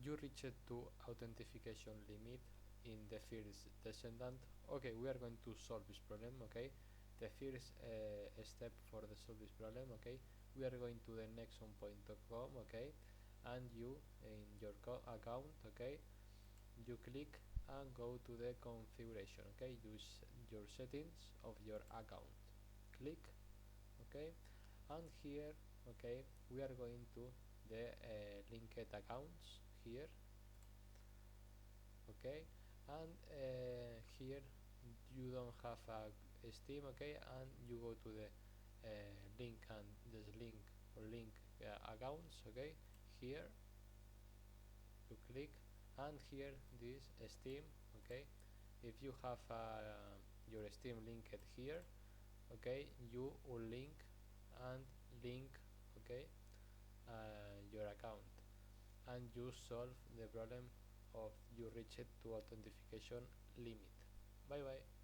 you reached to authentication limit in the First Descendant. Okay, we are going to solve this problem. Okay, the first step for the solve this problem. Okay, we are going to the nexonpoint.com. Okay, and you in your account. Okay, you click and go to the configuration. Okay, use your settings of your account. Click. Okay, and here, okay, we are going to the linked accounts here. Okay, and here you don't have a Steam. Okay, and you go to the link and this link or link accounts. Okay, here you click, and here this Steam. Okay, if you have your Steam linked here, okay, you will link and link, okay, your account, and you solve the problem of you reached to authentication limit. Bye bye.